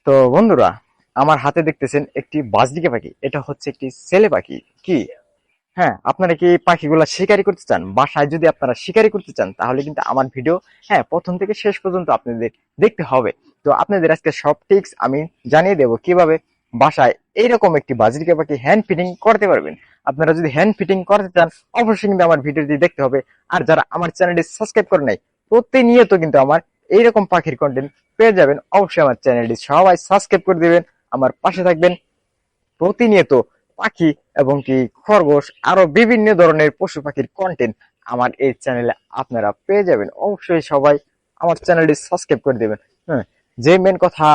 তো বন্ধুরা, আমার হাতে দেখতেছেন একটি বাজরিকা পাখি। এটা হচ্ছে একটি ছেলে পাখি। কি হ্যাঁ, আপনারা কি পাখিগুলা শিকারি করতে চান? বাসায় যদি আপনারা শিকারি করতে চান তাহলে কিন্তু আমার ভিডিও প্রথম থেকে শেষ পর্যন্ত আপনাদের দেখতে হবে। তো আপনাদের আজকে সব টিপস আমি জানিয়ে দেবো কিভাবে বাসায় এইরকম একটি বাজরিকা পাখি হ্যান্ড ফিটিং করতে পারবেন। আপনারা যদি হ্যান্ড ফিটিং করতে চান অবশ্যই কিন্তু আমার ভিডিওটি দেখতে হবে। আর যারা আমার চ্যানেলটি সাবস্ক্রাইব করে নাই, প্রতিনিয়ত কিন্তু আমার এইরকম পাখির কন্টেন্ট পেয়ে যাবেন। অবশ্যই আমার চ্যানেলটি সবাই সাবস্ক্রাইব করে দিবেন, আমার পাশে থাকবেন। প্রতিনিয়ত পাখি এবং কি খরগোশ আরো বিভিন্ন ধরনের পশু পাখির কন্টেন্ট আমার এই চ্যানেলে আপনারা পেয়ে যাবেন। অবশ্যই সবাই আমার চ্যানেলটি সাবস্ক্রাইব করে দেবেন। হ্যাঁ, যে মেন কথা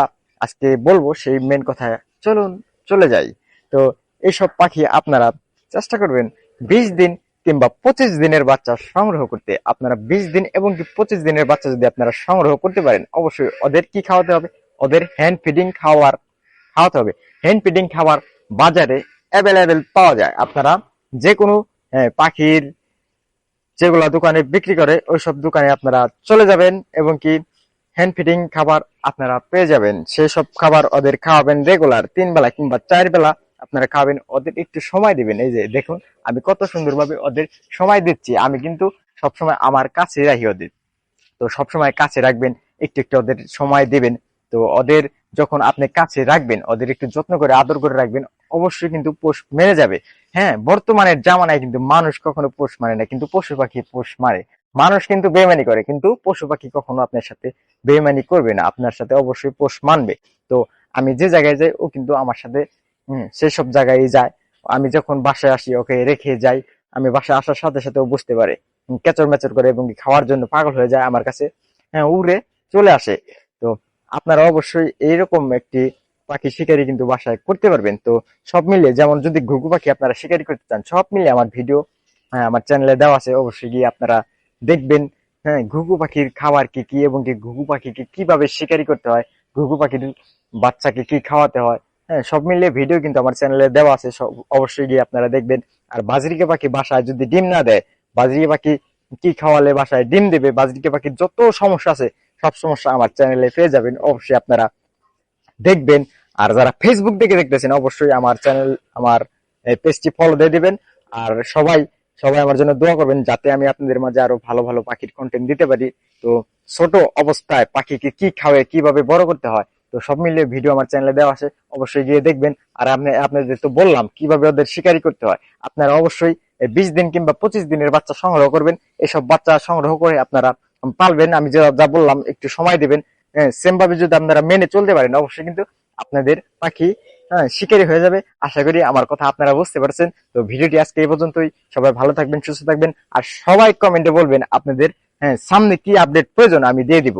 আজকে বলবো সেই মেন কথা চলুন চলে যাই। তো এইসব পাখি আপনারা চেষ্টা করবেন 20 দিন কিংবা 25 দিনের বাচ্চা সংগ্রহ করতে। আপনারা 20 দিন এবং কি 25 দিনের বাচ্চা যদি আপনারা সংগ্রহ করতে পারেন, অবশ্যই ওদের কি খাওয়াতে হবে? ওদের হ্যান্ড ফিডিং খাওয়াতে হবে। হ্যান্ড ফিডিং খাবার বাজারে অ্যাভেলেবেল পাওয়া যায়। আপনারা যে কোনো পাখির যেগুলা দোকানে বিক্রি করে ওইসব দোকানে আপনারা চলে যাবেন এবং কি হ্যান্ড ফিডিং খাবার আপনারা পেয়ে যাবেন। সেই সব খাবার ওদের খাওয়াবেন রেগুলার 3 বেলা কিংবা 4 বেলা আপনারা খাওয়াবেন। ওদের একটু সময় দিবেন। এই যে দেখুন আমি কত সুন্দরভাবে ওদের সময় দিচ্ছি। আমি কিন্তু সবসময় আমার কাছে রাখি ওদের। তো সবসময় কাছে রাখবেন, একটু একটু ওদের সময় দিবেন। তো ওদের যখন আপনি কাছে রাখবেন, ওদের একটু যত্ন করে আদর করে রাখবেন, অবশ্যই কিন্তু পোষ মেনে যাবে। হ্যাঁ, বর্তমানের জামানায় কিন্তু মানুষ কখনো পোষ মানে না, কিন্তু পশু পাখি পোষ মারে। মানুষ কিন্তু বেইমানি করে, কিন্তু পশু পাখি কখনো আপনার সাথে বেইমানি করবে না, আপনার সাথে অবশ্যই পোষ মানবে। তো আমি যে জায়গায় যাই ও কিন্তু আমার সাথে সেসব জায়গায় যায়। আমি যখন বাসায় আসি ওকে রেখে যাই। আমি বাসায় আসার সাথে সাথে ও বুঝতে পারে, কেচর মেচর করে এবং খাওয়ার জন্য পাগল হয়ে যায় আমার কাছে। উড়ে চলে আসে। তো আপনারা অবশ্যই এইরকম একটি পাখি শিকারি কিন্তু বাসায় করতে পারবেন। তো সব মিলিয়ে, যেমন যদি ঘুঘু পাখি আপনারা শিকারি করতে চান, সব মিলিয়ে আমার ভিডিও আমার চ্যানেলে দেওয়া আছে, অবশ্যই গিয়ে আপনারা দেখবেন। হ্যাঁ, ঘুঘু পাখির খাবার কি কি এবং কি ঘুঘু পাখিকে কিভাবে শিকারি করতে হয়, ঘুঘু পাখির বাচ্চাকে কি খাওয়াতে হয়, হ্যাঁ সব মিলিয়ে ভিডিও কিন্তু আমার চ্যানেলে দেওয়া আছে, সব অবশ্যই গিয়ে আপনারা দেখবেন। আর বাজরিকা পাখি বাসায় যদি ডিম না দেয়, বাজরিকা পাখি কি খাওয়ালে বাসায় ডিম দেবে, বাজরিকা পাখির যত সমস্যা আছে সব সমস্যা আমার চ্যানেলে পেয়ে যাবেন। অবশ্যই আপনারা দেখবেন। আর যারা ফেসবুক থেকে দেখতেছেন অবশ্যই আমার চ্যানেল, আমার পেজটি ফলো দিয়ে দিবেন। আর সবাই সবাই আমার জন্য দোয়া করবেন যাতে আমি আপনাদের মাঝে আরো ভালো ভালো পাখির কন্টেন্ট দিতে পারি। তো ছোট অবস্থায় পাখিকে কি খাওয়ায় কিভাবে বড় করতে হয়, তো সব মিলিয়ে ভিডিও আমার চ্যানেলে দেওয়া আছে, অবশ্যই গিয়ে দেখবেন। আর আপনাদের তো বললাম কিভাবে ওদের শিকারি করতে হয়। আপনারা অবশ্যই 20 দিন কিংবা 25 দিনের বাচ্চা সংগ্রহ করবেন। এসব বাচ্চা সংগ্রহ করে আপনারা পালবেন। আমি যা যা বললাম একটু সময় দিবেন। সেম ভাবে যদি আপনারা মেনে চলতে পারেন, অবশ্যই কিন্তু আপনাদের পাখি শিকারি হয়ে যাবে। আশা করি আমার কথা আপনারা বুঝতে পারছেন। তো ভিডিওটি আজকে এই পর্যন্তই। সবাই ভালো থাকবেন, সুস্থ থাকবেন। আর সবাই কমেন্টে বলবেন আপনাদের সামনে কি আপডেট প্রয়োজন, আমি দিয়ে দিব।